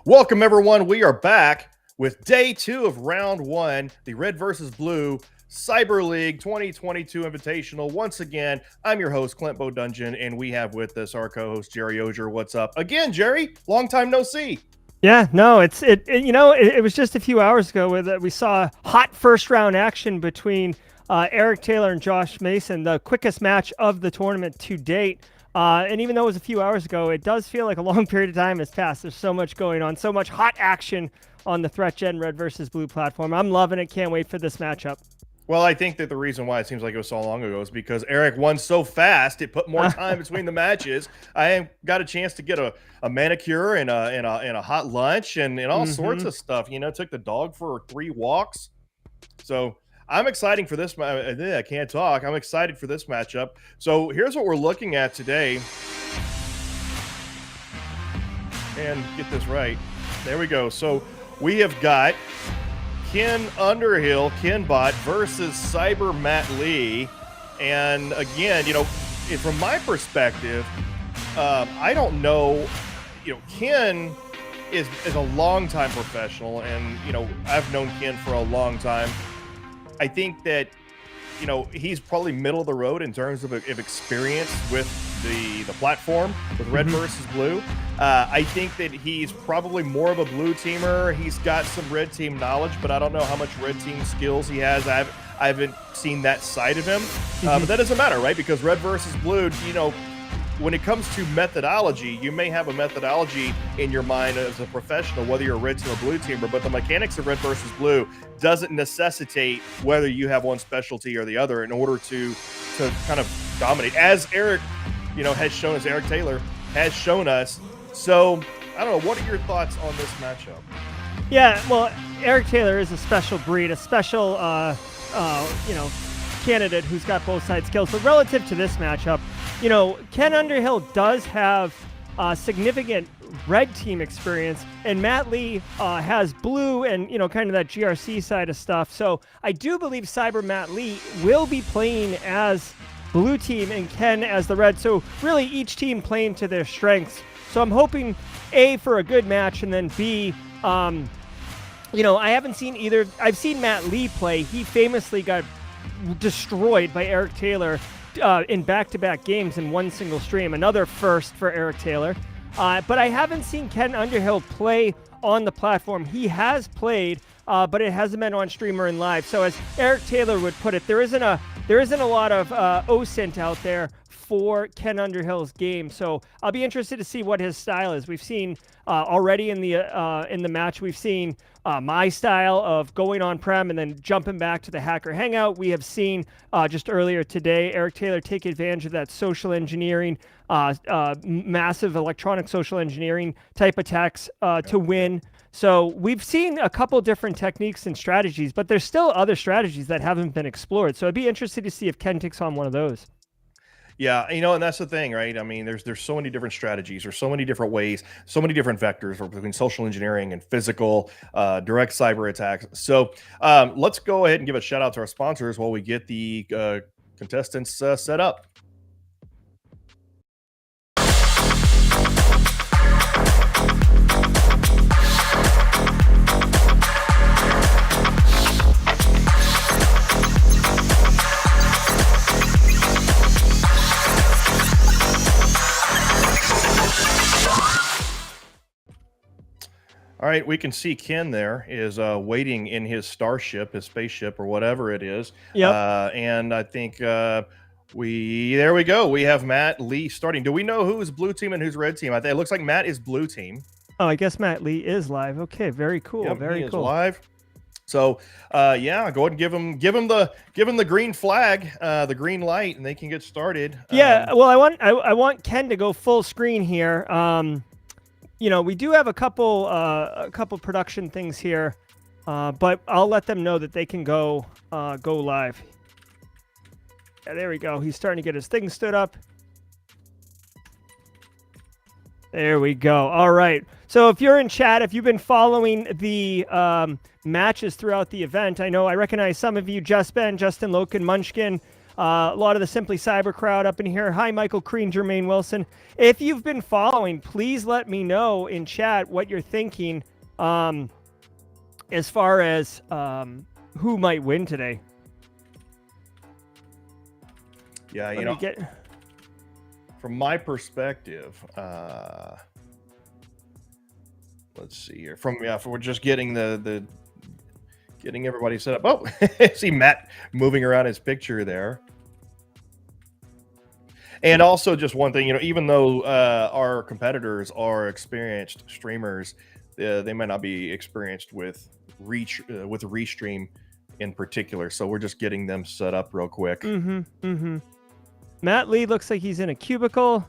Welcome, everyone. We are back with day 2 of round 1, the Red versus Blue Cyber League 2022 Invitational. Once again, I'm your host, Clint Bodungen, and we have with us our co-host, Jerry Ogier. What's up? Again, Jerry, long time no see. Yeah, no, it was just a few hours ago that we saw hot first round action between Eric Taylor and Josh Mason, the quickest match of the tournament to date. And even though it was a few hours ago, it does feel like a long period of time has passed. There's so much going on, so much hot action on the ThreatGEN Red versus Blue platform. I'm loving it. Can't wait for this matchup. Well, I think that the reason why it seems like it was so long ago is because Eric won so fast. It put more time between the matches. I got a chance to get a manicure and a hot lunch and all sorts of stuff. You know, took the dog for 3 walks. So I'm excited for this. I can't talk. I'm excited for this matchup. So here's what we're looking at today. And get this right. There we go. So we have got Ken Underhill, Kenbot versus Cyber Matt Lee. And again, you know, from my perspective, I don't know, you know, Ken is a longtime professional, and, you know, I've known Ken for a long time. I think that, you know, he's probably middle of the road in terms of experience with the platform with Red versus Blue. I think that he's probably more of a blue teamer. He's got some red team knowledge, but I don't know how much red team skills he has. I haven't seen that side of him, but that doesn't matter, right? Because Red versus Blue, you know, when it comes to methodology, you may have a methodology in your mind as a professional, whether you're a red team or blue teamer, but the mechanics of Red versus Blue doesn't necessitate whether you have one specialty or the other in order to kind of dominate. As Eric, you know, has shown us, Eric Taylor has shown us. So, I don't know, what are your thoughts on this matchup? Yeah, well, Eric Taylor is a special breed, a special, you know, candidate who's got both side skills. But relative to this matchup, you know, Ken Underhill does have significant red team experience, and Matt Lee has blue and, you know, kind of that GRC side of stuff. So I do believe Cyber Matt Lee will be playing as blue team and Ken as the red. So really each team playing to their strengths. So I'm hoping A, for a good match, and then B, you know, I haven't seen either. I've seen Matt Lee play. He famously got destroyed by Eric Taylor in back-to-back games in one single stream. Another first for Eric Taylor. But I haven't seen Ken Underhill play on the platform. He has played, but it hasn't been on stream or in live. So as Eric Taylor would put it, there isn't a lot of OSINT out there for Ken Underhill's game. So I'll be interested to see what his style is. We've seen already in the match, we've seen my style of going on-prem and then jumping back to the hacker hangout. We have seen just earlier today, Eric Taylor take advantage of that social engineering, massive electronic social engineering type attacks to win. So we've seen a couple different techniques and strategies, but there's still other strategies that haven't been explored. So I'd be interested to see if Ken takes on one of those. Yeah, you know, and that's the thing, right? I mean, there's so many different strategies, there's so many different ways, so many different vectors between social engineering and physical, direct cyber attacks. So let's go ahead and give a shout out to our sponsors while we get the contestants set up. All right, we can see Ken there is waiting in his starship, his spaceship, or whatever it is. Yep. And I think there we go. We have Matt Lee starting. Do we know who's blue team and who's red team? I think it looks like Matt is blue team. Oh, I guess Matt Lee is live. Okay, very cool. Yep, very he cool. is live. So yeah, go ahead and give him the green flag, the green light, and they can get started. Yeah. Well, I want Ken to go full screen here. You know, we do have a couple production things here, but I'll let them know that they can go live. Yeah, there we go. He's starting to get his thing stood up. There we go. All right. So if you're in chat, if you've been following the matches throughout the event, I recognize some of you, Just Ben, Justin Loken, Munchkin, a lot of the Simply Cyber crowd up in here. Hi, Michael Crean, Jermaine Wilson. If you've been following, please let me know in chat what you're thinking as far as who might win today. Yeah, from my perspective, let's see here. We're just getting getting everybody set up. Oh, see Matt moving around his picture there. And also, just one thing, even though our competitors are experienced streamers, they might not be experienced with Restream in particular. So we're just getting them set up real quick. Matt Lee looks like he's in a cubicle.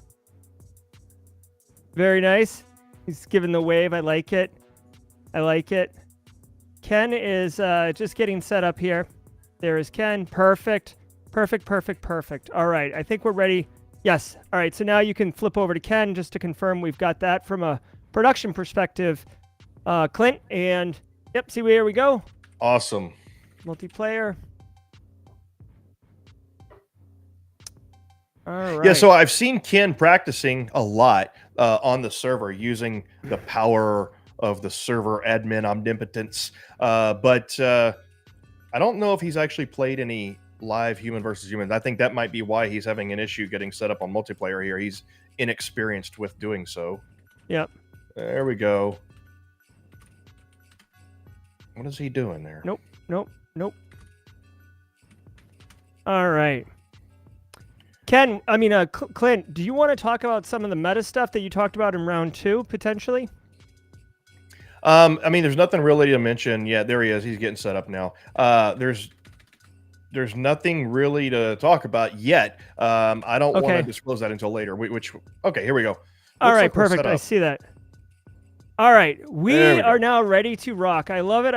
Very nice. He's giving the wave. I like it. Ken is just getting set up here. There is Ken. Perfect. All right. I think we're ready. Yes. All right. So now you can flip over to Ken just to confirm we've got that from a production perspective. Clint, and yep. See, here we go. Awesome. Multiplayer. All right. Yeah, so I've seen Ken practicing a lot on the server using the power of the server admin omnipotence. But I don't know if he's actually played any live human versus human. I think that might be why he's having an issue getting set up on multiplayer here. He's inexperienced with doing so. Yep. There we go. What is he doing there? Nope. All right. Ken, Clint, do you want to talk about some of the meta stuff that you talked about in round 2, potentially? There's nothing really to mention. Yeah, there he is. He's getting set up now. There's nothing really to talk about yet. I don't want to disclose that until later. Okay, here we go. All right, perfect. I see that. All right, we are now ready to rock. I love it.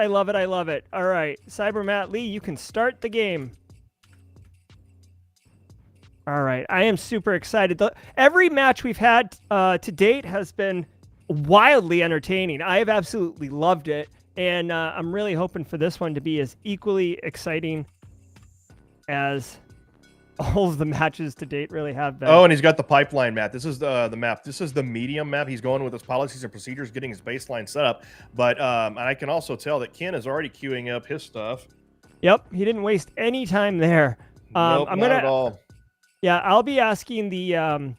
All right, Cyber Matt Lee, you can start the game. All right, I am super excited. Every match we've had to date has been wildly entertaining. I have absolutely loved it, and I'm really hoping for this one to be as equally exciting as all of the matches to date really have been. Oh, and he's got the pipeline map. This is the map. This is the medium map. He's going with his policies and procedures, getting his baseline set up. But and I can also tell that Ken is already queuing up his stuff. Yep, he didn't waste any time there. Nope, not at all. Yeah, I'll be asking the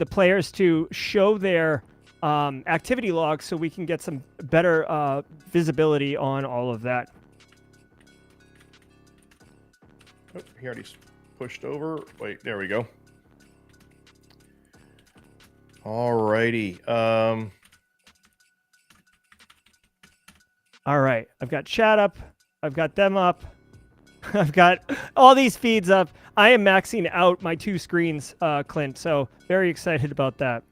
players to show their activity logs so we can get some better visibility on all of that. Oh, he already pushed over. Wait, there we go. All righty. All right, I've got chat up. I've got them up. I've got all these feeds up. I am maxing out my 2 screens, Clint, so very excited about that.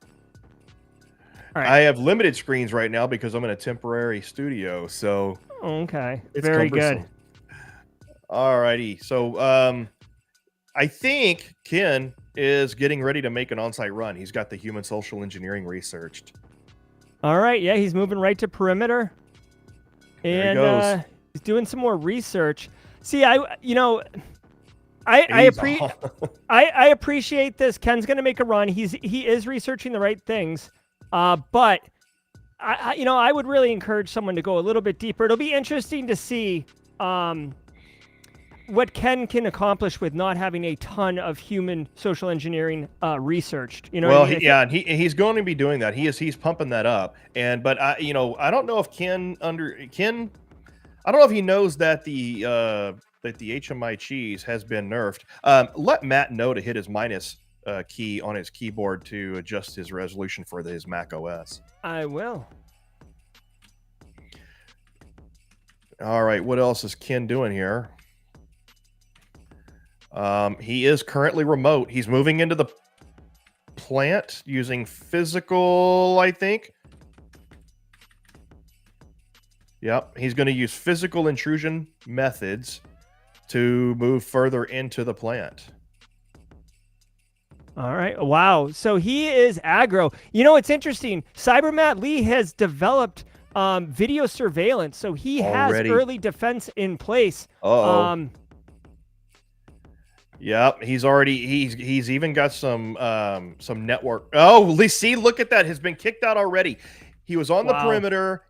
All right. I have limited screens right now because I'm in a temporary studio, so... Okay, very good. All righty, so I think Ken is getting ready to make an on-site run. He's got the human social engineering researched. All right, yeah, he's moving right to perimeter. And he's doing some more research. See, I appreciate this. Ken's going to make a run. He is researching the right things. But I would really encourage someone to go a little bit deeper. It'll be interesting to see what Ken can accomplish with not having a ton of human social engineering researched. You know, well, what I mean? and he's going to be doing that. He's pumping that up. But I don't know if Ken. I don't know if he knows that the HMI cheese has been nerfed. Let Matt know to hit his minus key on his keyboard to adjust his resolution for his Mac OS. I will. All right, what else is Ken doing here? He is currently remote. He's moving into the plant using physical, I think. Yep, he's going to use physical intrusion methods to move further into the plant. All right. Wow. So he is aggro. You know, it's interesting. Cybermat Lee has developed video surveillance, so he has early defense in place. Yep, he's even got some network. Oh, see, look at that. Has been kicked out already. He was on the perimeter.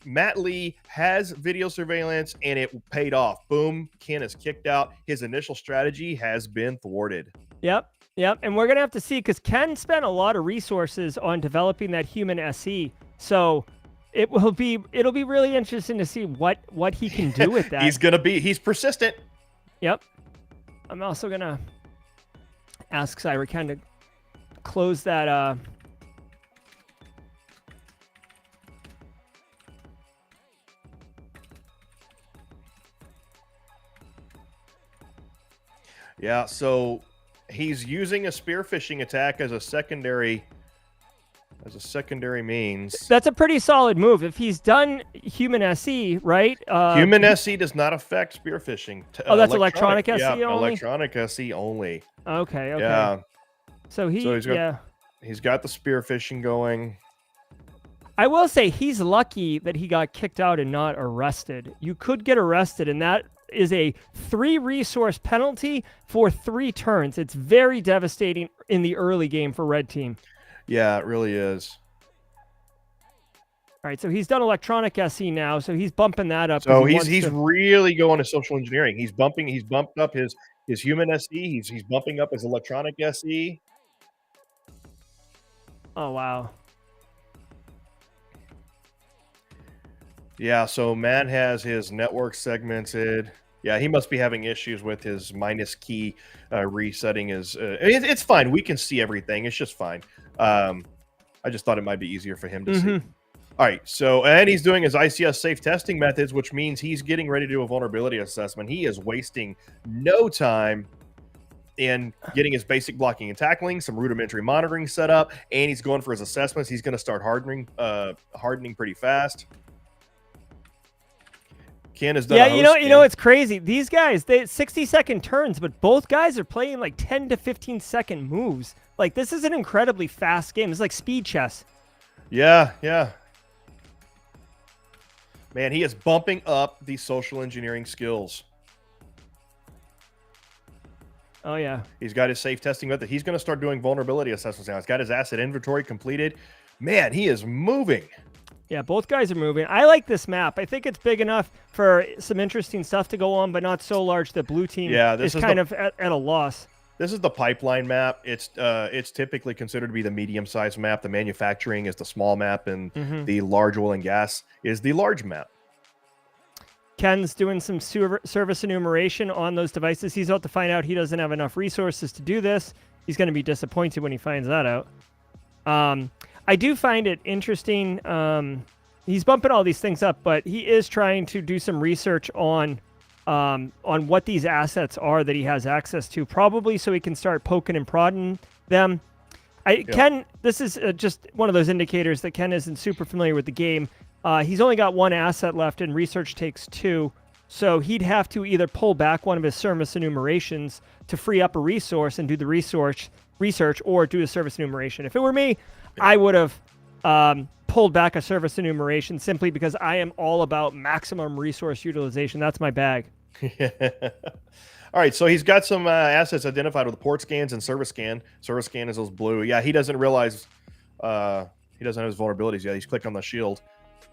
Matt Lee has video surveillance, and it paid off. Boom, Ken is kicked out. His initial strategy has been thwarted. Yep. And we're gonna have to see, because Ken spent a lot of resources on developing that human SE. So it'll be really interesting to see what he can do with that. He's persistent. Yep. I'm also gonna ask CyberCan to close that Yeah, so he's using a spear phishing attack as a secondary means. That's a pretty solid move. If he's done human SE, right? Human SE does not affect spear phishing. That's electronic SE only? Electronic SE only. Okay. Yeah. So he's got the spear phishing going. I will say he's lucky that he got kicked out and not arrested. You could get arrested, and that is a 3 resource penalty for 3 turns. It's very devastating in the early game for Red Team. Yeah, it really is. All right, so he's done electronic SE now, so he's bumping that up. So he's really going to social engineering. He's bumped up his human SE. He's bumping up his electronic SE. Oh wow. Yeah, so Matt has his network segmented. Yeah, he must be having issues with his minus key resetting his. It's fine. We can see everything. It's just fine. I just thought it might be easier for him to see. All right, and he's doing his ICS safe testing methods, which means he's getting ready to do a vulnerability assessment. He is wasting no time in getting his basic blocking and tackling, some rudimentary monitoring set up, and he's going for his assessments. He's going to start hardening pretty fast. Ken has done you know, it's crazy. These guys, they 60-second turns, but both guys are playing like 10 to 15-second moves. Like, this is an incredibly fast game. It's like speed chess. Yeah. Man, he is bumping up the social engineering skills. Oh, yeah. He's got his safe testing method. He's going to start doing vulnerability assessments now. He's got his asset inventory completed. Man, he is moving. Yeah, both guys are moving. I like this map. I think it's big enough for some interesting stuff to go on, but not so large that blue team is kind of at a loss. This is the pipeline map. It's typically considered to be the medium-sized map. The manufacturing is the small map, and the large oil and gas is the large map. Ken's doing some service enumeration on those devices. He's about to find out he doesn't have enough resources to do this. He's going to be disappointed when he finds that out. I do find it interesting. He's bumping all these things up, but he is trying to do some research on what these assets are that he has access to, probably so he can start poking and prodding them. Ken, this is just one of those indicators that Ken isn't super familiar with the game. He's only got 1 asset left, and research takes 2. So he'd have to either pull back one of his service enumerations to free up a resource and do the research, or do a service enumeration. If it were me, I would have pulled back a service enumeration simply because I am all about maximum resource utilization. That's my bag. All right, so he's got some assets identified with port scans and service scan. Service scan is those blue. Yeah, he doesn't realize he doesn't have his vulnerabilities yet. He's clicked on the shield.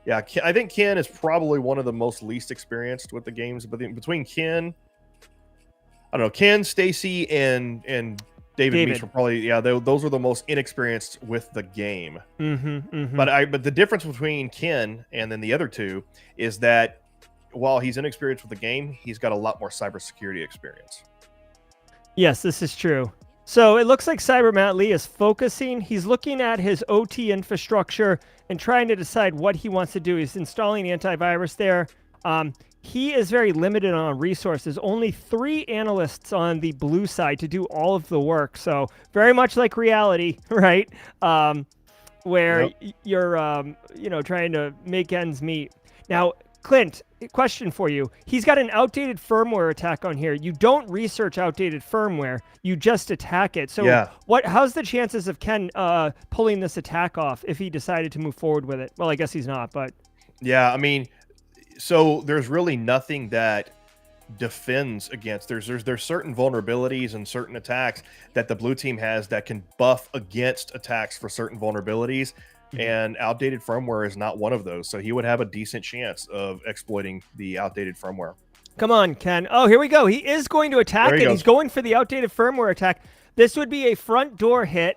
Yeah, I think Ken is probably one of the most least experienced with the games. But between Ken, I don't know, Ken, Stacy, and David Meach were probably those are the most inexperienced with the game. But the difference between Ken and then the other two is that while he's inexperienced with the game, he's got a lot more cybersecurity experience. Yes, this is true. So it looks like Cyber Matt Lee is focusing. He's looking at his OT infrastructure and trying to decide what he wants to do. He's installing antivirus there. He is very limited on resources. Only 3 analysts on the blue side to do all of the work. So very much like reality, right? Where you're, trying to make ends meet. Now, Clint, question for you. He's got an outdated firmware attack on here. You don't research outdated firmware. You just attack it. So how's the chances of Ken pulling this attack off if he decided to move forward with it? Well, I guess he's not, but... Yeah, I mean... So there's really nothing that defends against. There's certain vulnerabilities and certain attacks that the blue team has that can buff against attacks for certain vulnerabilities, and outdated firmware is not one of those. So he would have a decent chance of exploiting the outdated firmware. Come on, Ken. Oh, here we go. He is going to attack it. He's going for the outdated firmware attack. This would be a front door hit.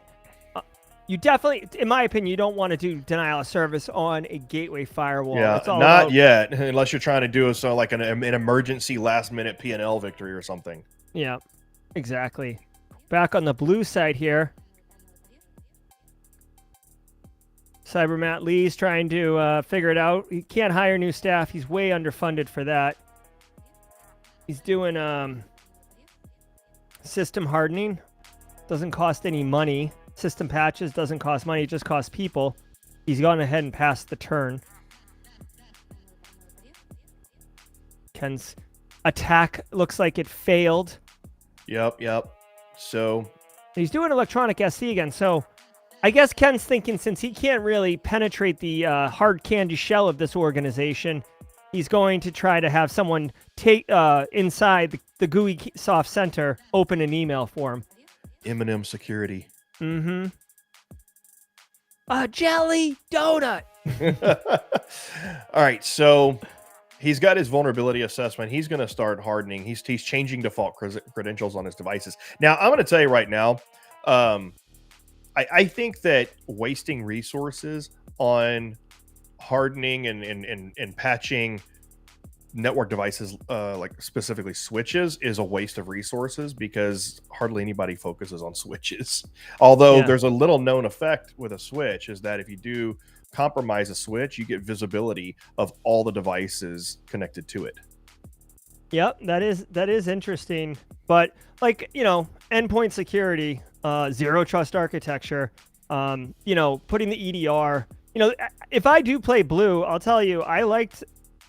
You definitely, in my opinion, you don't want to do denial of service on a gateway firewall. Yeah, not yet, unless you're trying to do like an emergency last-minute P&L victory or something. Yeah, exactly. Back on the blue side here. Cyber Matt Lee's trying to figure it out. He can't hire new staff. He's way underfunded for that. He's doing system hardening. Doesn't cost any money. System patches doesn't cost money, it just costs people. He's gone ahead and passed the turn. Ken's attack looks like it failed. Yep. So he's doing electronic SC again. So I guess Ken's thinking since he can't really penetrate the hard candy shell of this organization, he's going to try to have someone take inside the GUI soft center, open an email for him. M&M security. A jelly donut. All right, so he's got his vulnerability assessment. He's going to start hardening. He's changing default credentials on his devices. Now, I'm going to tell you right now, I think that wasting resources on hardening and patching network devices, like specifically switches, is a waste of resources because hardly anybody focuses on switches. Although there's a little known effect with a switch is that if you do compromise a switch, you get visibility of all the devices connected to it. Yep, that is interesting. But like, endpoint security, zero trust architecture, putting the EDR, if I do play blue, I'll tell you, I liked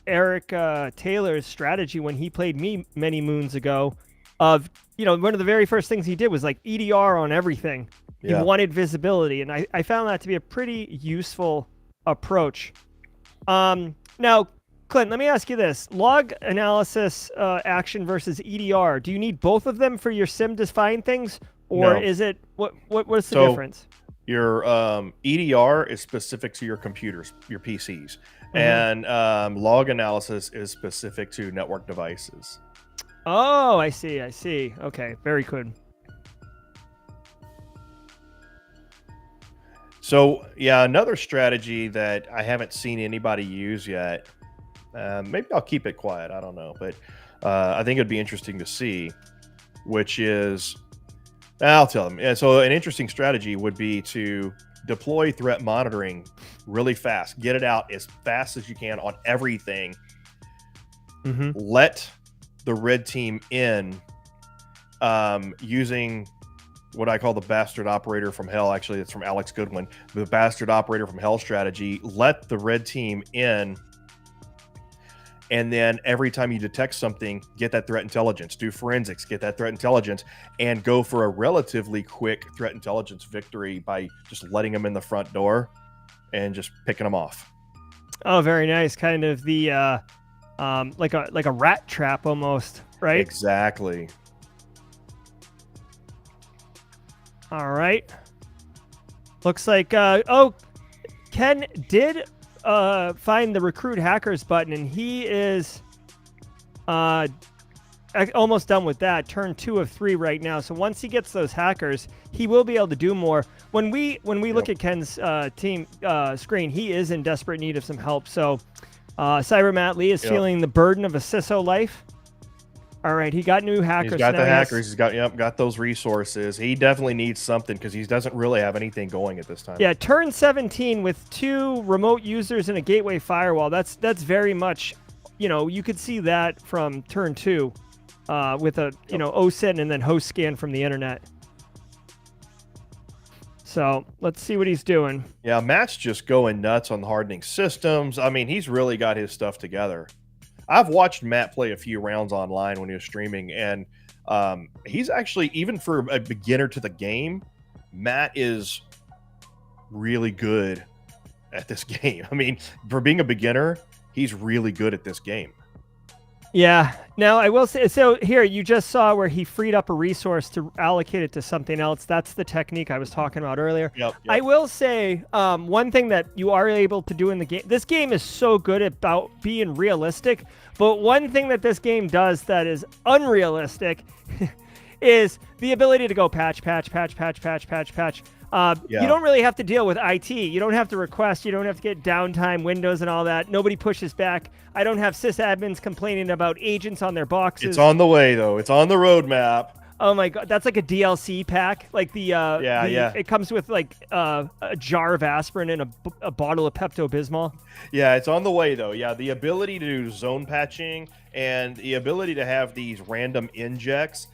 Eric Taylor's strategy when he played me many moons ago of, one of the very first things he did was like EDR on everything. He wanted visibility, and I found that to be a pretty useful approach. Now, Clint, let me ask you this. Log analysis action versus EDR. Do you need both of them for your SIM to find things, or is it, what's the difference? Your EDR is specific to your computers, your PCs. And log analysis is specific to network devices. Oh, I see. Okay, very good. So, another strategy that I haven't seen anybody use yet, maybe I'll keep it quiet, I don't know, but I think it'd be interesting to see, which is, I'll tell them. So an interesting strategy would be to deploy threat monitoring really fast. Get it out as fast as you can on everything. Let the red team in using what I call the bastard operator from hell. Actually, it's from Alex Goodwin. The bastard operator from hell strategy. Let the red team in, and then every time you detect something, get that threat intelligence. Do forensics, get that threat intelligence, and go for a relatively quick threat intelligence victory by just letting them in the front door and just picking them off. Oh, very nice. Kind of the like a rat trap almost, right? Exactly. All right. Looks like Ken did find the recruit hackers button, and he is almost done with that. Turn 2 of 3 right now. So once he gets those hackers, he will be able to do more. When we look at Ken's team screen, he is in desperate need of some help. So Cyber Matt Lee is feeling the burden of a CISO life. All right, he got new hackers. He's got the hackers. He's got those resources. He definitely needs something because he doesn't really have anything going at this time. Yeah, turn 17 with 2 remote users and a gateway firewall. That's very much, you could see that from turn 2 with a OSINT and then host scan from the internet. So let's see what he's doing. Yeah, Matt's just going nuts on the hardening systems. I mean, he's really got his stuff together. I've watched Matt play a few rounds online when he was streaming, and he's actually, even for a beginner to the game, Matt is really good at this game. I mean, for being a beginner, he's really good at this game. Yeah. Now, I will say, so here, you just saw where he freed up a resource to allocate it to something else. That's the technique I was talking about earlier. Yep. I will say one thing that you are able to do in the game, this game is so good about being realistic, but one thing that this game does that is unrealistic is the ability to go patch. You don't really have to deal with IT. You don't have to request. You don't have to get downtime, Windows, and all that. Nobody pushes back. I don't have sysadmins complaining about agents on their boxes. It's on the way, though. It's on the roadmap. Oh my God, that's like a DLC pack. Like yeah. It comes with like a jar of aspirin and a bottle of Pepto-Bismol. Yeah, it's on the way, though. Yeah, the ability to do zone patching and the ability to have these random injects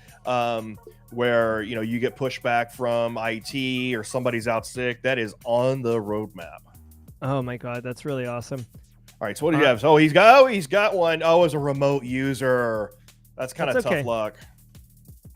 where you get pushback from IT or somebody's out sick. That is on the roadmap. Oh my God, that's really awesome. All right, so what do you have? Oh, he's got one. Oh, as a remote user, that's kind of tough luck.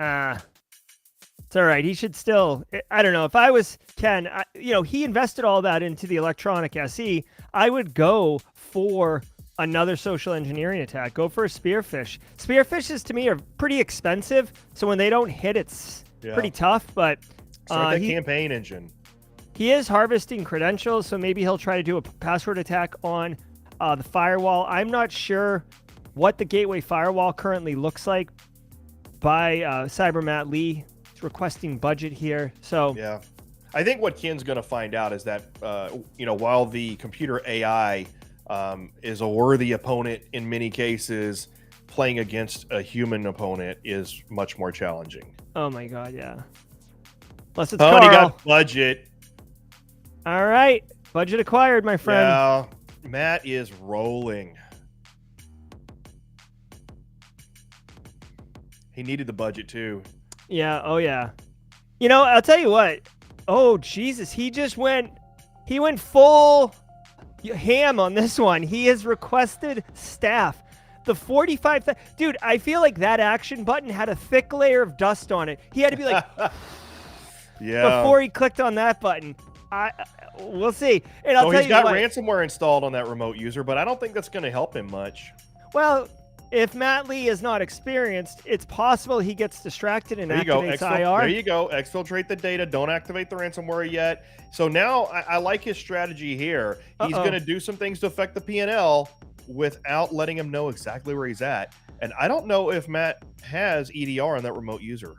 It's all right. He should still. I don't know. If I was Ken, he invested all that into the electronic SE. I would go for another social engineering attack. Go for a spearfish. Spearfishes to me are pretty expensive, so when they don't hit, it's pretty tough. But start that campaign engine. He is harvesting credentials, so maybe he'll try to do a password attack on the firewall. I'm not sure what the gateway firewall currently looks like by Cyber Matt Lee. He's requesting budget here. So yeah, I think what Ken's going to find out is that while the computer AI is a worthy opponent in many cases, playing against a human opponent is much more challenging. Oh my God, yeah. Unless it's Carl. He got budget. All right, budget acquired, my friend. Yeah, Matt is rolling. He needed the budget too. Yeah. Oh yeah. I'll tell you what. Oh Jesus, he went full ham on this one. He has requested staff. The 45. Dude, I feel like that action button had a thick layer of dust on it. He had to be like, yeah, before he clicked on that button. We'll see. And I'll tell you he's got ransomware installed on that remote user, but I don't think that's going to help him much. Well, if Matt Lee is not experienced, it's possible he gets distracted and activates IR. There you go. Exfiltrate the data. Don't activate the ransomware yet. So now I like his strategy here. He's going to do some things to affect the P&L without letting him know exactly where he's at. And I don't know if Matt has EDR on that remote user.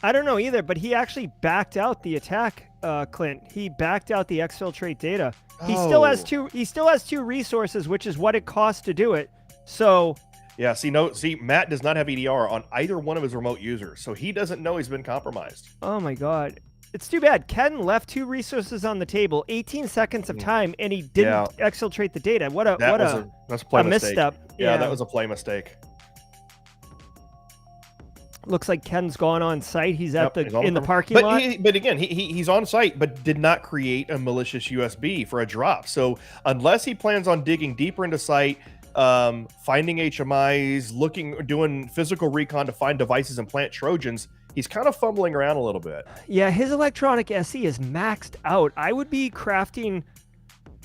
I don't know either, but he actually backed out the attack, Clint. He backed out the exfiltrate data. He still has two resources, which is what it costs to do it. So yeah, see, Matt does not have EDR on either one of his remote users, so he doesn't know he's been compromised. Oh my God. It's too bad. Ken left 2 resources on the table, 18 seconds of time, and he didn't exfiltrate the data. That's a misstep. Yeah, that was a play mistake. Looks like Ken's gone on site. He's in the parking lot. But again, he's on site, but did not create a malicious USB for a drop. So unless he plans on digging deeper into site, finding HMIs, doing physical recon to find devices and plant Trojans, he's kind of fumbling around a little bit. Yeah, his electronic SE is maxed out. I would be crafting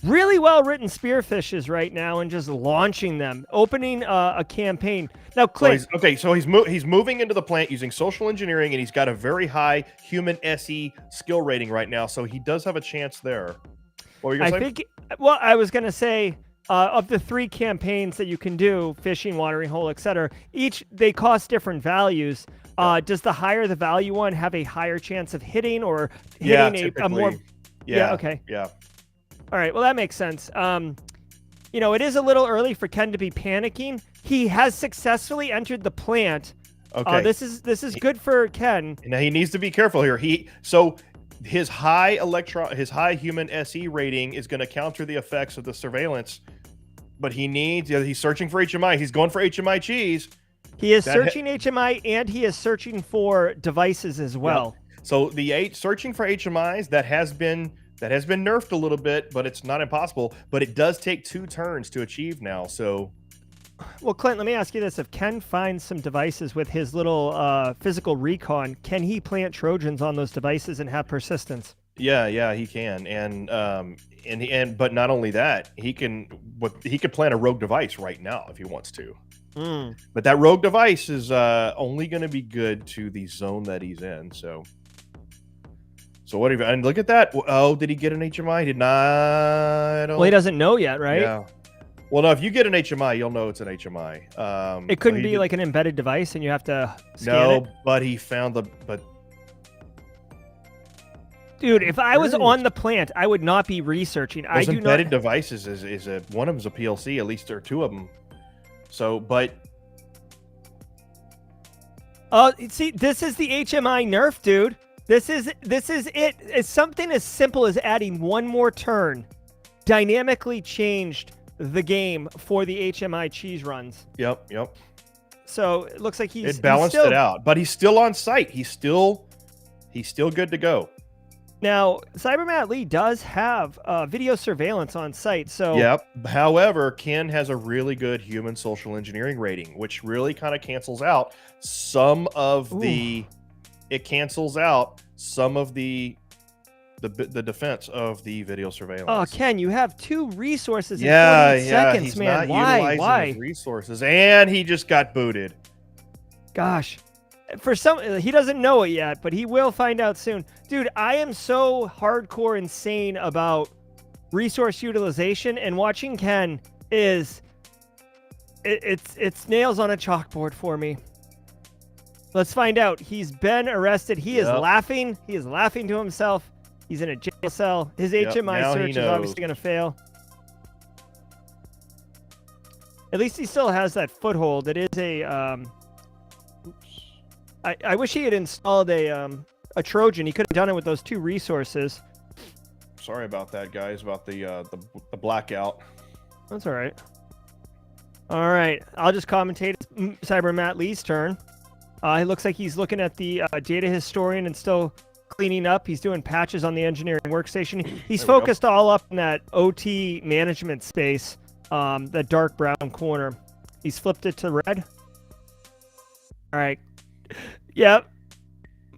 really well-written spearfishes right now and just launching them, opening a campaign. Now, Clint. So he's moving into the plant using social engineering, and he's got a very high human SE skill rating right now, so he does have a chance there. What were you gonna say? Well, I was going to say, of the 3 campaigns that you can do, fishing, watering hole, etc., they cost different values. Does the higher the value one have a higher chance of hitting or hitting a more? Yeah. Okay. Yeah. All right. Well, that makes sense. It is a little early for Ken to be panicking. He has successfully entered the plant. Okay. This is good for Ken. Now he needs to be careful here. His high human SE rating is going to counter the effects of the surveillance, but he's searching for HMI. He's going for HMI cheese. He is searching HMI and he is searching for devices as well. Yep. So searching for HMIs that has been nerfed a little bit, but it's not impossible. But it does take 2 turns to achieve now. So, well, Clint, let me ask you this: if Ken finds some devices with his little physical recon, can he plant Trojans on those devices and have persistence? Yeah, he can, but not only that, he can plant a rogue device right now if he wants to. But that rogue device is only going to be good to the zone that he's in. So what have you? And look at that. Oh, did he get an HMI? He did not. Well, he doesn't know yet, right? Yeah. Well, no. If you get an HMI, you'll know it's an HMI. It couldn't be like an embedded device, and you have to scan it. But he found Dude, if I was on the plant, I would not be researching. Those embedded devices is one of them's a PLC. At least there are 2 of them. So, but see, this is the HMI nerf, dude. This is it. It's something as simple as adding 1 more turn dynamically changed the game for the HMI cheese runs. Yep. So it looks like it balanced it out, but he's still on site. He's still good to go. Now, Cybermat Lee does have video surveillance on site. So yep. However, Ken has a really good human social engineering rating, which really kind of cancels out some of the defense of the video surveillance. Oh, Ken, you have 2 resources in 48 seconds, he's man. Not utilizing his resources, and he just got booted. Gosh. He doesn't know it yet, but he will find out soon. Dude, I am so hardcore insane about resource utilization, and watching Ken it's nails on a chalkboard for me. Let's find out. He's been arrested. He is laughing. He is laughing to himself. He's in a jail cell. His HMI search is obviously going to fail. At least he still has that foothold. It is a I wish he had installed a Trojan. He could have done it with those 2 resources. Sorry about that, guys. About the blackout. That's all right. All right, I'll just commentate. It's Cyber Matt Lee's turn. It looks like he's looking at the data historian and still cleaning up. He's doing patches on the engineering workstation. He's focused all up in that OT management space, that dark brown corner. He's flipped it to red. All right. Yep.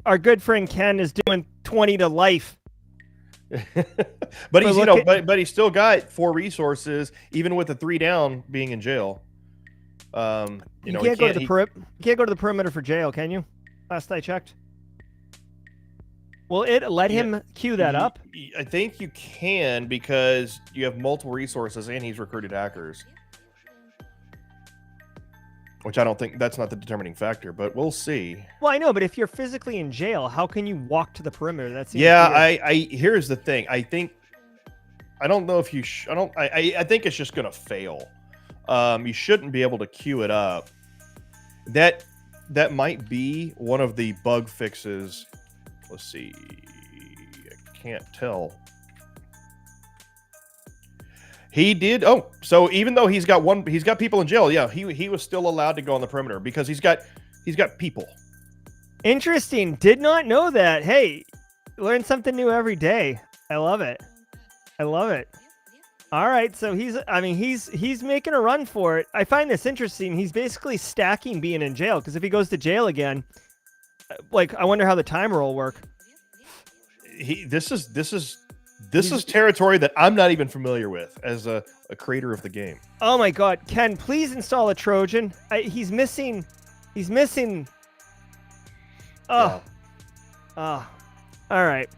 Our good friend Ken is doing 20 to life. But he's but he's still got 4 resources, even with the 3 down being in jail. You can't go to the perimeter for jail, can you? Last I checked. Will it let him queue that up? I think you can, because you have multiple resources and he's recruited hackers. Which I don't think, that's not the determining factor, but we'll see. Well, I know, but if you're physically in jail, how can you walk to the perimeter? That's here's the thing. I think it's just gonna fail. You shouldn't be able to queue it up. That might be one of the bug fixes. Let's see. I can't tell. He did. Oh, so even though he's got people in jail, yeah, he was still allowed to go on the perimeter because he's got people. Interesting. Did not know that. Hey, learn something new every day. I love it. All right, so he's making a run for it. I find this interesting. He's basically stacking being in jail, because if he goes to jail again, I wonder how the timer will work. This is territory that I'm not even familiar with as a creator of the game. Oh my God, Ken, please install a Trojan. He's missing. Oh. Yeah. Oh. All right.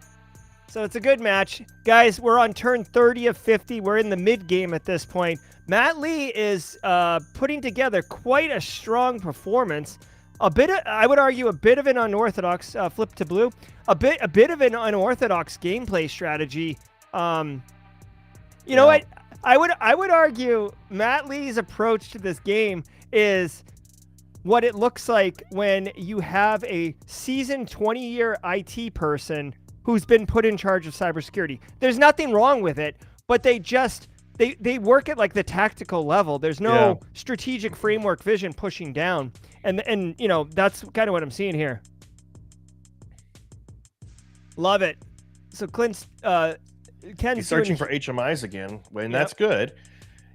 So it's a good match. Guys, we're on turn 30 of 50. We're in the mid-game at this point. Matt Lee is putting together quite a strong performance. I would argue, a bit of an unorthodox flip to blue. A bit of an unorthodox gameplay strategy. You know what? I would argue Matt Lee's approach to this game is what it looks like when you have a seasoned 20-year IT person who's been put in charge of cybersecurity. There's nothing wrong with it, but they work at like the tactical level. There's no strategic framework vision pushing down. And you know, that's kind of what I'm seeing here. Love it. So Clint's Ken's He's searching for HMIs again, and that's good.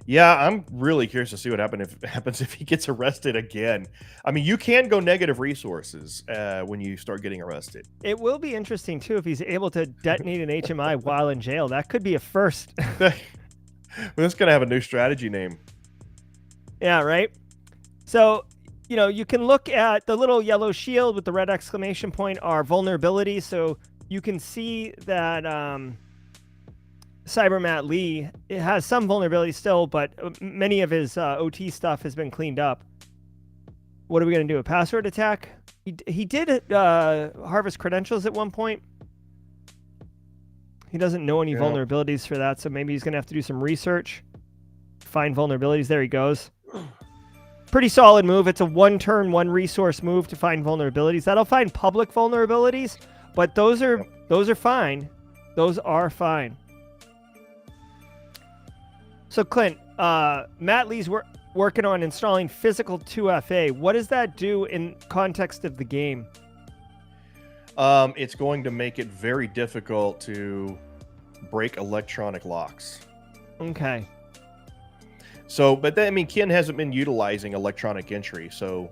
Yeah, I'm really curious to see what happens if he gets arrested again. I mean, you can go negative resources when you start getting arrested. It will be interesting, too, if he's able to detonate an HMI while in jail. That could be a first. That's going to have a new strategy name. Yeah, right? So, you know, you can look at the little yellow shield with the red exclamation point are vulnerabilities. So you can see that Cyber Matt Lee, it has some vulnerability still, but many of his OT stuff has been cleaned up. What are we going to do? A password attack? He did harvest credentials at one point. He doesn't know any vulnerabilities for that, so maybe he's going to have to do some research. Find vulnerabilities. There he goes. Pretty solid move. It's a one-turn, one-resource move to find vulnerabilities. That'll find public vulnerabilities, but those are fine. Those are fine. So, Clint, Matt Lee's working on installing physical 2FA. What does that do in context of the game? It's going to make it very difficult to break electronic locks. Okay. So, but then, I mean, Ken hasn't been utilizing electronic entry, so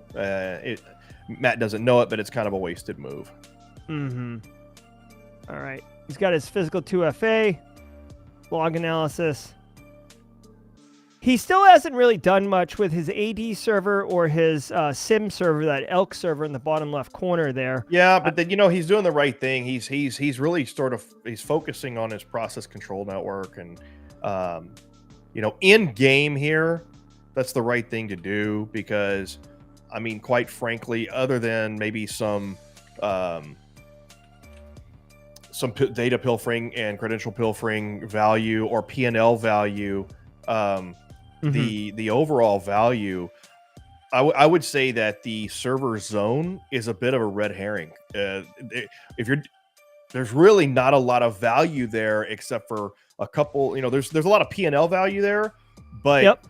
Matt doesn't know it, but it's kind of a wasted move. Mm-hmm. All right. He's got his physical 2FA, log analysis. He still hasn't really done much with his AD server or his SIM server, that Elk server in the bottom left corner there. Yeah, but then, you know, he's doing the right thing. He's really he's focusing on his process control network, and you know, in game here, that's the right thing to do, because, I mean, quite frankly, other than maybe some data pilfering and credential pilfering value or P&L value, the overall value, I would say that the server zone is a bit of a red herring. There's really not a lot of value there, except for a couple. You know, there's a lot of P&L value there, but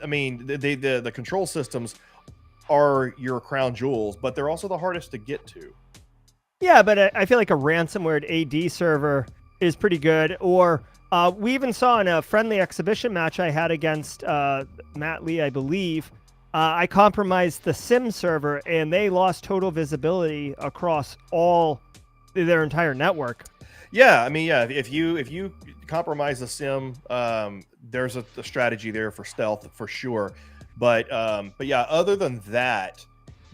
I mean, the control systems are your crown jewels, but they're also the hardest to get to. Yeah, but I feel like a ransomware AD server is pretty good. Or we even saw in a friendly exhibition match I had against Matt Lee, I believe, I compromised the SIM server, and they lost total visibility across their entire network. Yeah, I mean, if you compromise the SIM, there's a strategy there for stealth for sure. But yeah, other than that,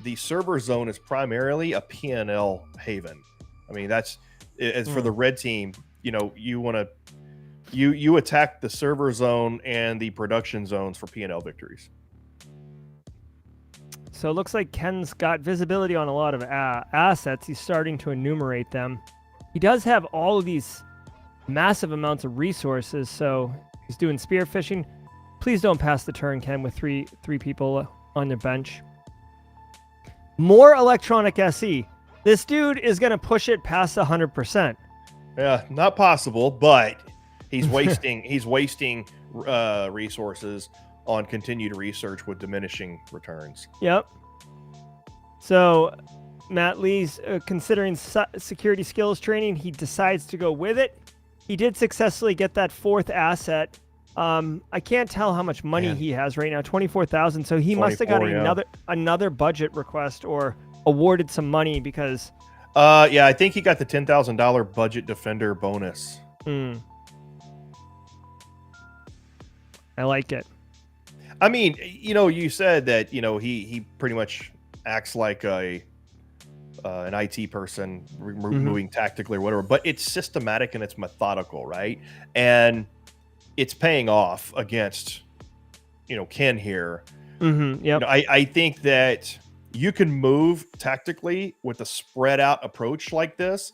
the server zone is primarily a P&L haven. I mean, that's as for the red team. You know, you attack the server zone and the production zones for P&L victories. So it looks like Ken's got visibility on a lot of assets. He's starting to enumerate them. He does have all of these massive amounts of resources, so he's doing spear fishing. Please don't pass the turn, Ken, with three people on the bench. More electronic SE. This dude is going to push it past 100%. Yeah, not possible, but he's wasting resources on continued research with diminishing returns. Yep. So Matt Lee's considering security skills training. He decides to go with it. He did successfully get that fourth asset. I can't tell how much money he has right now, 24,000. So he must have got another budget request or awarded some money because. Yeah, I think he got the $10,000 budget defender bonus. I like it. I mean, you know, you said that, you know, he pretty much acts like a an IT person moving tactically or whatever, but it's systematic and it's methodical, right? And it's paying off against, Ken here. Yep. I think that you can move tactically with a spread out approach like this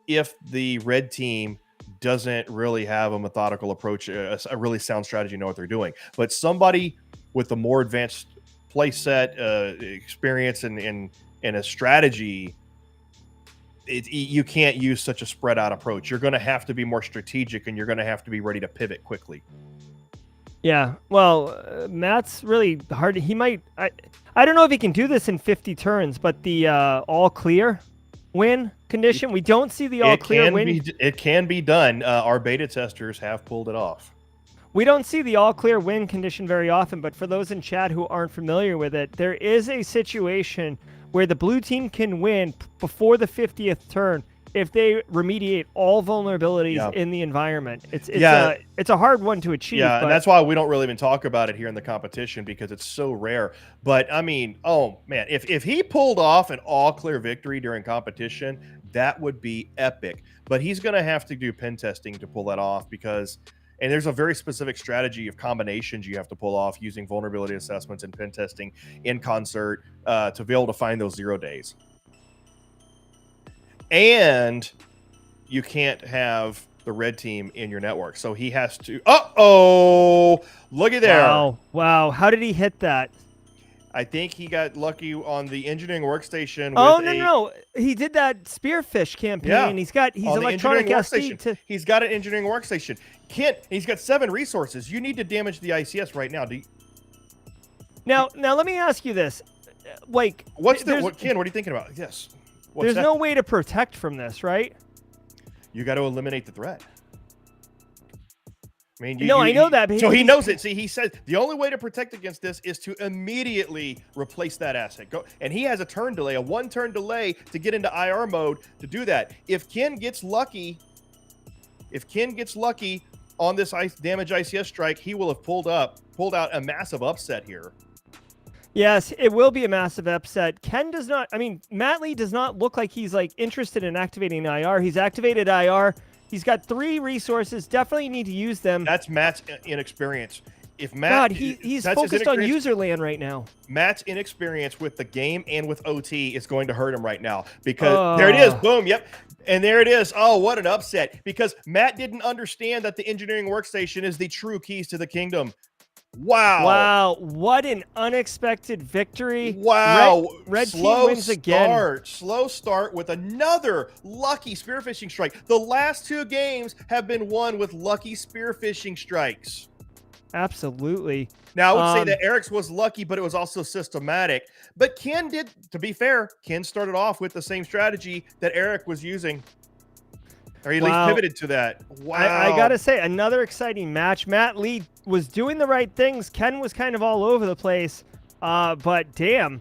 if the red team doesn't really have a methodical approach, a really sound strategy, know what they're doing. But somebody with a more advanced play set, experience, and a strategy, you can't use such a spread out approach. You're going to have to be more strategic, and you're going to have to be ready to pivot quickly. Yeah, well, Matt's really hard. He might. I don't know if he can do this in 50 turns, but the all clear win condition, we don't see the all clear win. It can be done. Our beta testers have pulled it off. We don't see the all clear win condition very often, but for those in chat who aren't familiar with it, there is a situation where the blue team can win before the 50th turn if they remediate all vulnerabilities in the environment. It's a hard one to achieve. Yeah, but and that's why we don't really even talk about it here in the competition, because it's so rare. But I mean, oh man, if he pulled off an all clear victory during competition, that would be epic. But he's going to have to do pen testing to pull that off, and there's a very specific strategy of combinations you have to pull off using vulnerability assessments and pen testing in concert to be able to find those 0 days. And you can't have the red team in your network. So he has to... Look at there. Wow. How did he hit that? I think he got lucky on the engineering workstation. No. He did that Spearfish campaign. Yeah. He's electronic SD. He's got an engineering workstation. Kent, he's got 7 resources. You need to damage the ICS right now. Now let me ask you this. Like, Ken, what are you thinking about? Yes. There's no way to protect from this, right? You got to eliminate the threat. I mean, I know that. So he knows it. See, he says the only way to protect against this is to immediately replace that asset. And he has a turn delay, a 1-turn delay to get into IR mode to do that. If Ken gets lucky on this damage ICS strike, he will have pulled out a massive upset here. Yes, it will be a massive upset. Matt Lee does not look like he's interested in activating IR. He's activated IR. He's got 3 resources. Definitely need to use them. That's Matt's inexperience. If Matt, he's focused on userland right now. Matt's inexperience with the game and with OT is going to hurt him right now, because there it is. Boom. Yep. And there it is. Oh, what an upset. Because Matt didn't understand that the engineering workstation is the true keys to the kingdom. Wow. What an unexpected victory. Wow. Red team wins again. Slow start with another lucky spearfishing strike. The last 2 games have been won with lucky spearfishing strikes. Absolutely. Now, I would say that Eric's was lucky, but it was also systematic. But Ken did, to be fair, Ken started off with the same strategy that Eric was using. Or he at least pivoted to that. Wow. I got to say, another exciting match. Matt Lee was doing the right things. Ken was kind of all over the place. But damn,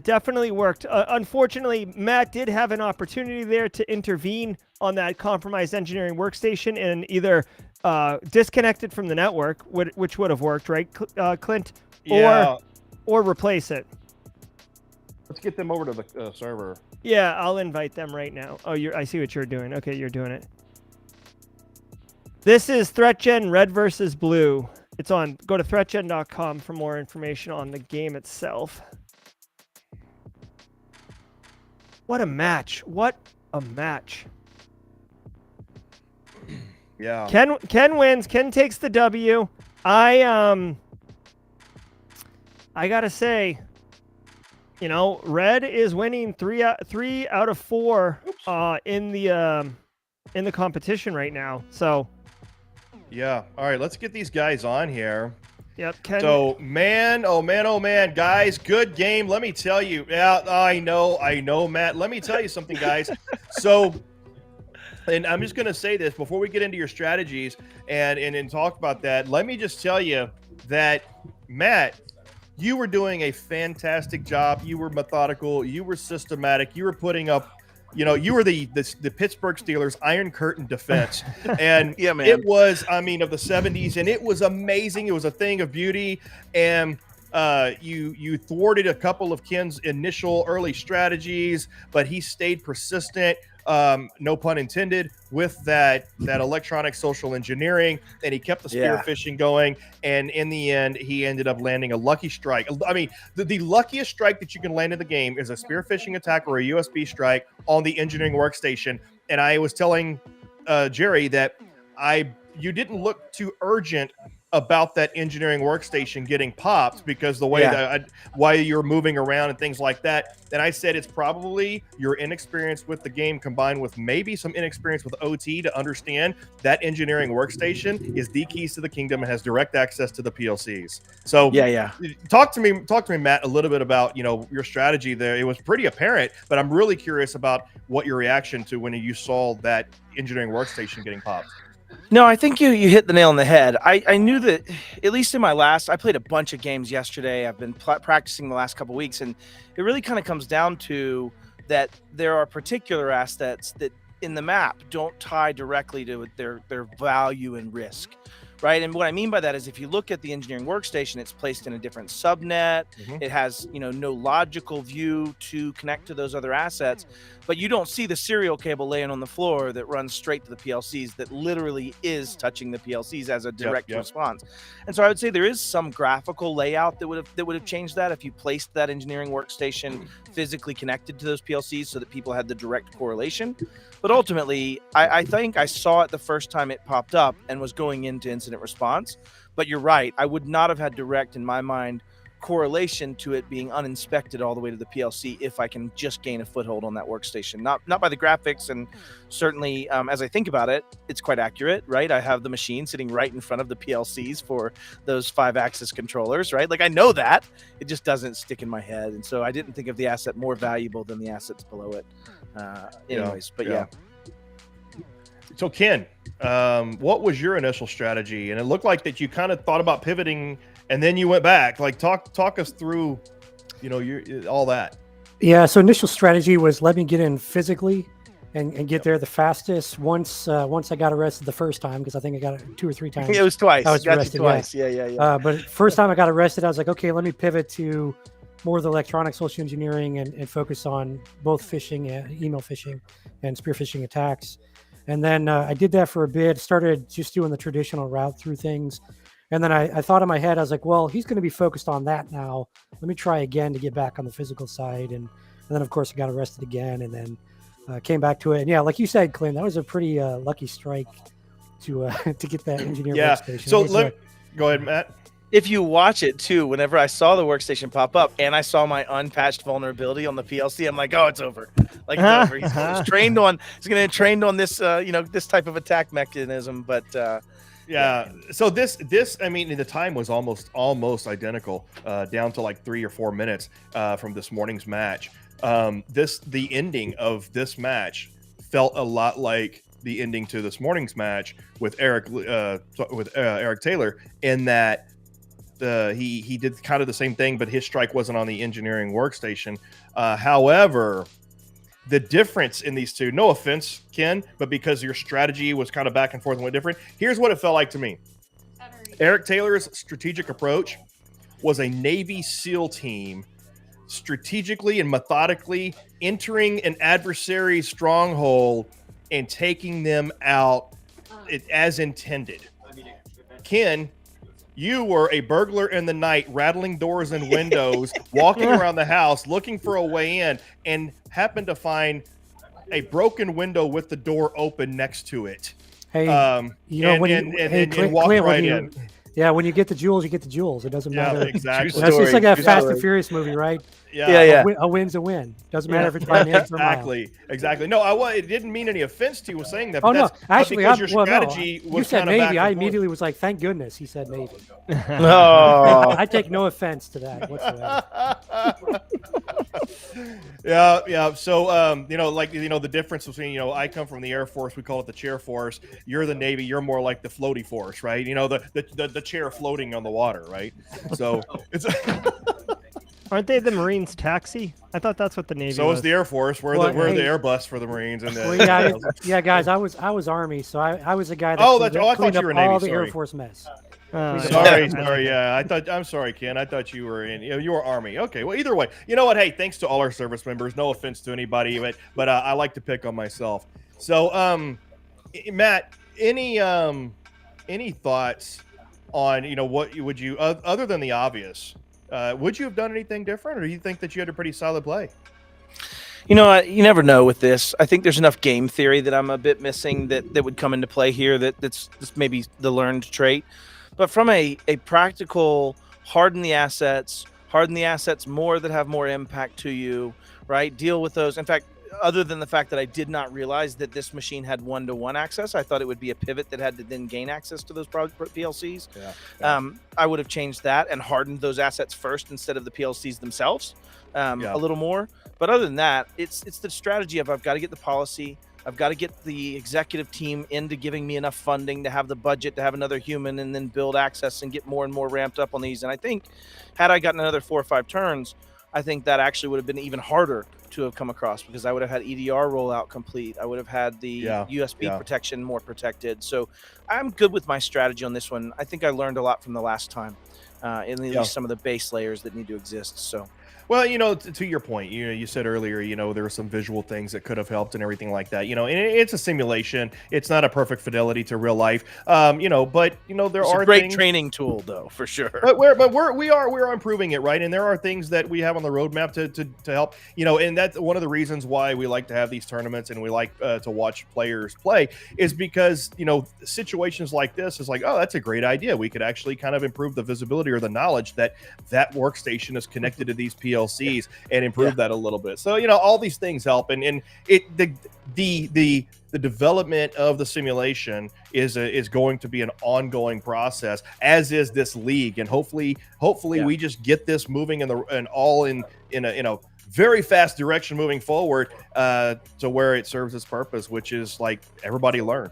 definitely worked. Unfortunately, Matt did have an opportunity there to intervene on that compromised engineering workstation and either disconnect it from the network, which would have worked, right, Clint? Yeah. Or replace it. Let's get them over to the server. Yeah, I'll invite them right now. Oh, I see what you're doing. Okay, you're doing it. This is ThreatGEN Red versus Blue. It's on. Go to threatgen.com for more information on the game itself. What a match. What a match. Yeah. Ken wins. Ken takes the W. I gotta say, Red is winning 3 out of 4 in the competition right now. So yeah. All right, let's get these guys on here. Yep. Ken. So man, guys, good game. Let me tell you. Yeah, I know, Matt. Let me tell you something, guys. So, and I'm just gonna say this before we get into your strategies and talk about that. Let me just tell you that, Matt, you were doing a fantastic job. You were methodical. You were systematic. You were putting up, you were the Pittsburgh Steelers Iron Curtain defense. And yeah, man. It was, of the 70s, and it was amazing. It was a thing of beauty. And You thwarted a couple of Ken's initial early strategies, but he stayed persistent. No pun intended, with that electronic social engineering, and he kept the spearfishing going. And in the end, he ended up landing a lucky strike. I mean, the luckiest strike that you can land in the game is a spearfishing attack or a USB strike on the engineering workstation. And I was telling Jerry that you didn't look too urgent about that engineering workstation getting popped because the way that why you're moving around and things like that. And I said it's probably your inexperience with the game combined with maybe some inexperience with OT to understand that engineering workstation is the keys to the kingdom and has direct access to the PLCs. So talk to me, Matt, a little bit about your strategy there. It was pretty apparent, but I'm really curious about what your reaction to when you saw that engineering workstation getting popped. No, I think you hit the nail on the head. I knew that, at least in I played a bunch of games yesterday. I've been practicing the last couple of weeks, and it really kind of comes down to that there are particular assets that in the map don't tie directly to their value and risk, right? And what I mean by that is if you look at the engineering workstation, it's placed in a different subnet. It has no logical view to connect to those other assets, but you don't see the serial cable laying on the floor that runs straight to the PLCs that literally is touching the PLCs as a direct response. And so I would say there is some graphical layout that would have changed that if you placed that engineering workstation physically connected to those PLCs so that people had the direct correlation. But ultimately, I think I saw it the first time it popped up and was going into incident response. But you're right. I would not have had direct, in my mind, correlation to it being uninspected all the way to the PLC if I can just gain a foothold on that workstation. Not by the graphics, and certainly as I think about it, it's quite accurate, right? I have the machine sitting right in front of the PLCs for those 5-axis controllers, right? Like I know that. It just doesn't stick in my head. And so I didn't think of the asset more valuable than the assets below it. So Ken, what was your initial strategy? And it looked like that you kind of thought about pivoting and then you went back. Like talk us through, all that. Yeah. So initial strategy was let me get in physically and get there the fastest. Once I got arrested the first time, because I think I got it 2 or 3 times. It was twice. I was arrested twice. Yeah. But first time I got arrested, I was like, okay, let me pivot to more of the electronic social engineering and focus on both phishing, email phishing, and spear phishing attacks. And then I did that for a bit, started just doing the traditional route through things. And then I thought in my head, I was like, well, he's going to be focused on that now. Let me try again to get back on the physical side. And then, of course, I got arrested again and then came back to it. And yeah, like you said, Clint, that was a pretty lucky strike to get that engineer workstation. So go ahead, Matt. If you watch it too, whenever I saw the workstation pop up and I saw my unpatched vulnerability on the PLC, I'm like, oh, it's over. Like it's over. He's going to trained on this, this type of attack mechanism. But so this, I mean, the time was almost identical, down to like 3 or 4 minutes from this morning's match. The ending of this match felt a lot like the ending to this morning's match with Eric Taylor, in that he did kind of the same thing, but his strike wasn't on the engineering workstation. However, the difference in these two, no offense, Ken, but because your strategy was kind of back and forth and went different, here's what it felt like to me. Eric Taylor's strategic approach was a Navy SEAL team strategically and methodically entering an adversary's stronghold and taking them out as intended. Ken, you were a burglar in the night, rattling doors and windows, walking around the house, looking for a way in, and happened to find a broken window with the door open next to it. Hey, and walked right in. Yeah, when you get the jewels, you get the jewels. It doesn't matter. Exactly. That's just like a Fast and Furious movie, right? Yeah. A win's a win. Doesn't matter if it's by an inch or a mile. Exactly. No, it didn't mean any offense to you saying that. Oh, no. Actually, your strategy was you said maybe. Maybe. I immediately was like, thank goodness he said maybe. No. I take no offense to that whatsoever. Yeah. So, the difference between, I come from the Air Force, we call it the chair force. You're the Navy, you're more like the floaty force, right? The chair floating on the water, right? So it's. Aren't they the Marines taxi? I thought that's what the Navy was. So is the Air Force. We're the Airbus for the Marines. And guys, I was Army, so I was the guy that I thought you were Navy. all the Air Force mess. Sorry. Yeah, I'm sorry, Ken. I thought you were you were Army. Okay. Well, either way, you know what? Hey, thanks to all our service members. No offense to anybody, but I like to pick on myself. So, Matt, any thoughts on what would you other than the obvious? Would you have done anything different, or do you think that you had a pretty solid play? You never know with this. I think there's enough game theory that I'm a bit missing that would come into play here. That's maybe the learned trait. But from a practical, harden the assets more that have more impact to you, right? Deal with those. In fact, other than the fact that I did not realize that this machine had one-to-one access, I thought it would be a pivot that had to then gain access to those PLCs. Yeah. I would have changed that and hardened those assets first instead of the PLCs themselves a little more. But other than that, it's the strategy of I've got to get the policy. I've got to get the executive team into giving me enough funding to have the budget to have another human and then build access and get more and more ramped up on these. And I think had I gotten another 4 or 5 turns, I think that actually would have been even harder to have come across because I would have had EDR rollout complete. I would have had the USB protection more protected. So I'm good with my strategy on this one. I think I learned a lot from the last time in at least some of the base layers that need to exist. So. Well, to your point, you said earlier, there were some visual things that could have helped and everything like that. And it's a simulation. It's not a perfect fidelity to real life. But there are a great things, training tool though, for sure. But we are improving it, right? And there are things that we have on the roadmap to help. And that's one of the reasons why we like to have these tournaments and we like to watch players play is because situations like this is like, oh, that's a great idea. We could actually kind of improve the visibility or the knowledge that workstation is connected to these PLCs and improve that a little bit. So all these things help, and the development of the simulation is going to be an ongoing process, as is this league, and hopefully we just get this moving in a very fast direction moving forward to where it serves its purpose, which is like everybody learn.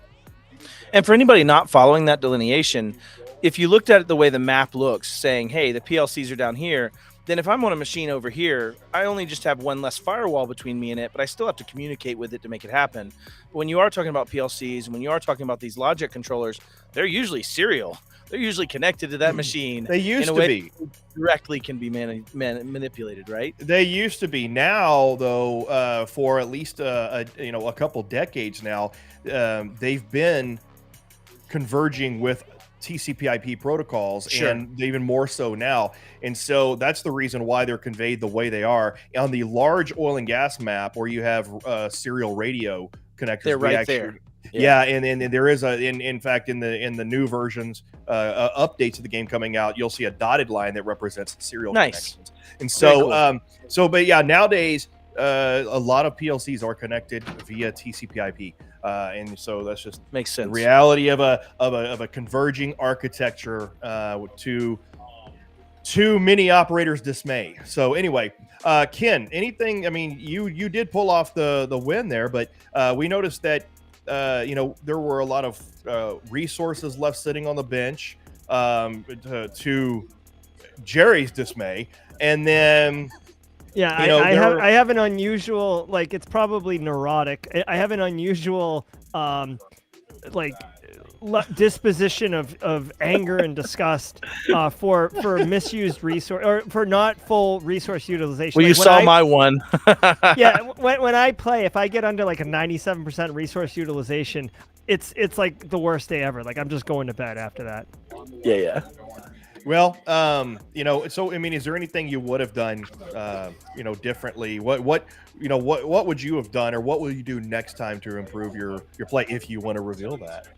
And for anybody not following that delineation, if you looked at it the way the map looks, saying, hey, the PLCs are down here, then if I'm on a machine over here, I only just have one less firewall between me and it, but I still have to communicate with it to make it happen. But when you are talking about PLCs and when you are talking about these logic controllers, they're usually serial. They're usually connected to that machine. They used to be. Directly can be manipulated, right? They used to be. Now, though, for at least a couple decades now, they've been converging with TCP/IP protocols, and even more so now. And so that's the reason why they're conveyed the way they are. On the large oil and gas map, where you have serial radio connectors, they're right there. Yeah, and there is in fact in the new versions updates of the game coming out, you'll see a dotted line that represents serial connections. And so cool. But yeah, nowadays a lot of PLCs are connected via TCP/IP. And so that's just makes sense. The reality of a converging architecture to many operators' dismay. So anyway, Ken, anything? I mean, you did pull off the win there, but we noticed that there were a lot of resources left sitting on the bench to Jerry's dismay, and then. Yeah, I have an unusual, like, it's probably neurotic. I have an unusual, disposition of anger and disgust for misused resource or for not full resource utilization. Well, you saw my one. Yeah, when I play, if I get under like a 97% resource utilization, it's like the worst day ever. Like, I'm just going to bed after that. Yeah. Well, so I mean, is there anything you would have done, differently? What would you have done, or what will you do next time to improve your play, if you want to reveal that?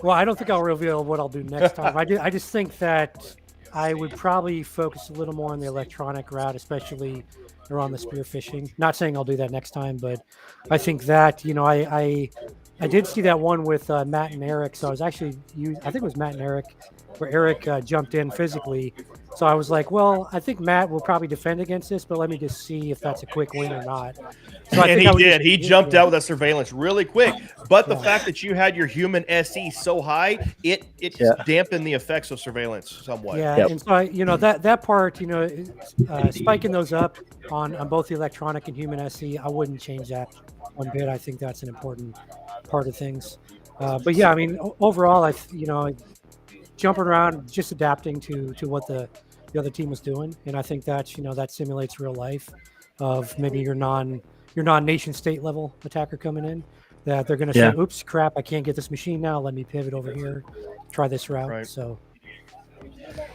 Well, I don't think I'll reveal what I'll do next time. I just think that I would probably focus a little more on the electronic route, especially around the spear phishing. Not saying I'll do that next time, but I think that I did see that one with Matt and Eric. So I was actually I think it was Matt and Eric, where Eric jumped in physically. So I was like, well, I think Matt will probably defend against this, but let me just see if that's a quick win or not. So and he did. He jumped out with that surveillance really quick. But the fact that you had your human SE so high, it dampened the effects of surveillance somewhat. Yeah, and so that part, spiking those up on both the electronic and human SE, I wouldn't change that one bit. I think that's an important part of things. But yeah, I mean, overall, jumping around, just adapting to what the other team was doing. And I think that that simulates real life of maybe your non-nation state level attacker coming in, that they're going to say, oops, crap, I can't get this machine now. Let me pivot over here, try this route. Right. So.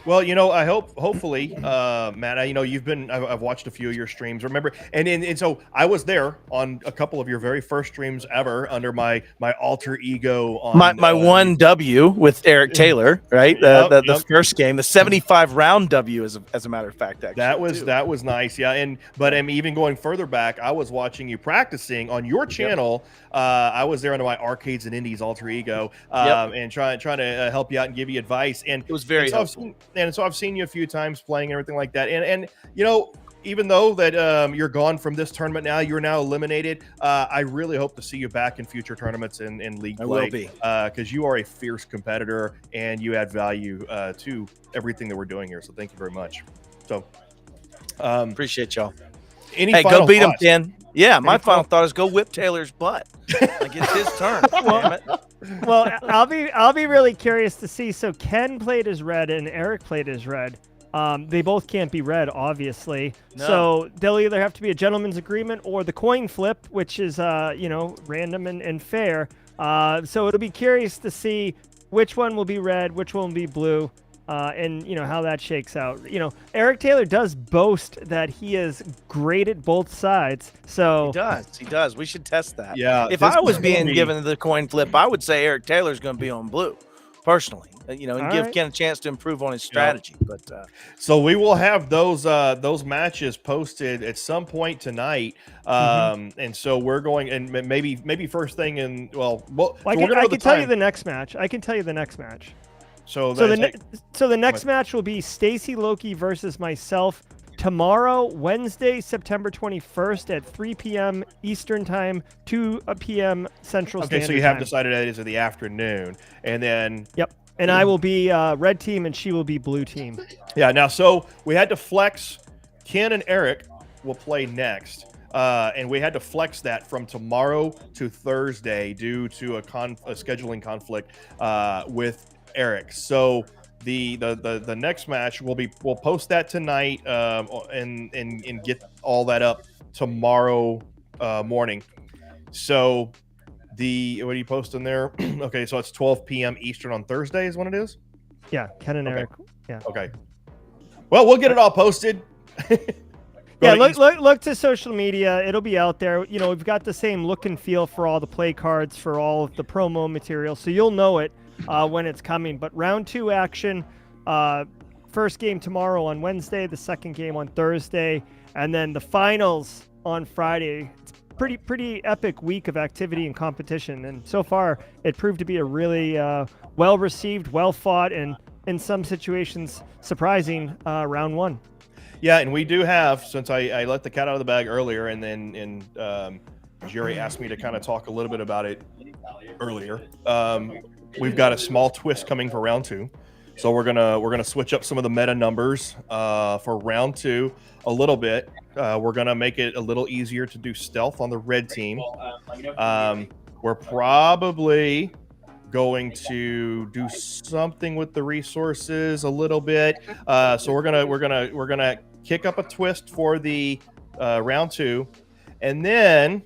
Well, I hopefully, Matt, I've watched a few of your streams. Remember, and so I was there on a couple of your very first streams ever under my alter ego on my 1W with Eric Taylor, right? The first game, the 75 round W, as a matter of fact, actually. That was nice, yeah. But I'm even going further back. I was watching you practicing on your channel. I was there under my Arcades and Indies alter ego, and trying to help you out and give you advice. And it was very helpful. So I've seen you a few times playing and everything like that. And even though that you're gone from this tournament now, you're now eliminated. I really hope to see you back in future tournaments and league play. I will be, because you are a fierce competitor and you add value to everything that we're doing here. So thank you very much. So appreciate y'all. Hey, go beat him, Ken. Yeah, my final final thought is go whip Taylor's butt. Like it's his turn. Damn it. Well, I'll be really curious to see. So Ken played as red and Eric played as red. They both can't be red, obviously. No. So they'll either have to be a gentleman's agreement or the coin flip, which is random and fair. So it'll be curious to see which one will be red, which one will be blue. And how that shakes out. Eric Taylor does boast that he is great at both sides. So he does. We should test that. Yeah. If I was being given the coin flip, I would say Eric Taylor's going to be on blue, personally. And give Ken a chance to improve on his strategy. But so we will have those matches posted at some point tonight. And so we're going, and maybe first thing in I can tell you the next match. I can tell you the next match. So the next match will be Stacy Loki versus myself tomorrow, Wednesday, September 21st at 3 p.m. Eastern Time, 2 p.m. Central Standard Time. Okay, so you have decided that is in the afternoon, and then and I will be red team, and she will be blue team. Yeah. Now, so we had to flex. Ken and Eric will play next. And we had to flex that from tomorrow to Thursday due to a scheduling conflict with Eric. So the next match we'll post that tonight and get all that up tomorrow morning. So what are you posting there? Okay, so it's 12 p.m. Eastern on Thursday is when it is? Yeah, Ken and Eric. Yeah. Okay. Well, we'll get it all posted. Look to social media. It'll be out there. We've got the same look and feel for all the play cards, for all of the promo material, so you'll know it when it's coming. But round 2 action, first game tomorrow on Wednesday, the second game on Thursday, and then the finals on Friday. It's pretty epic week of activity and competition, and so far it proved to be a really well received, well fought, and in some situations surprising round 1. Yeah, and we do have, since I let the cat out of the bag earlier, and then Jerry asked me to kind of talk a little bit about it earlier. We've got a small twist coming for round 2, so we're gonna switch up some of the meta numbers for round 2 a little bit. We're gonna make it a little easier to do stealth on the red team. We're probably going to do something with the resources a little bit. So we're gonna kick up a twist for the round 2, and then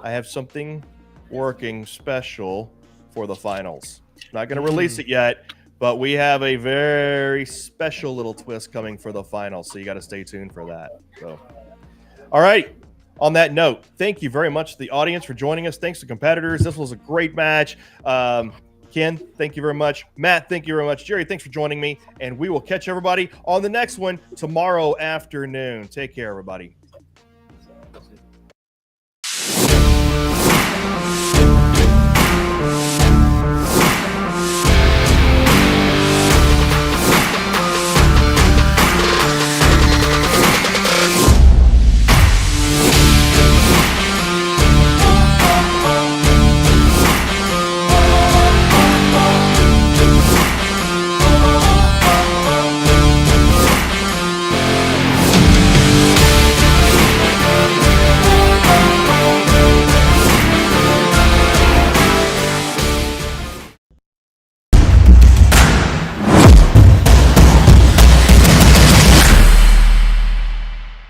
I have something working special for the finals. Not going to release it yet, but we have a very special little twist coming for the finals, so you got to stay tuned for that. So, all right. On that note, thank you very much to the audience for joining us. Thanks to competitors. This was a great match. Ken, thank you very much. Matt, thank you very much. Jerry, thanks for joining me. And we will catch everybody on the next one tomorrow afternoon. Take care, everybody.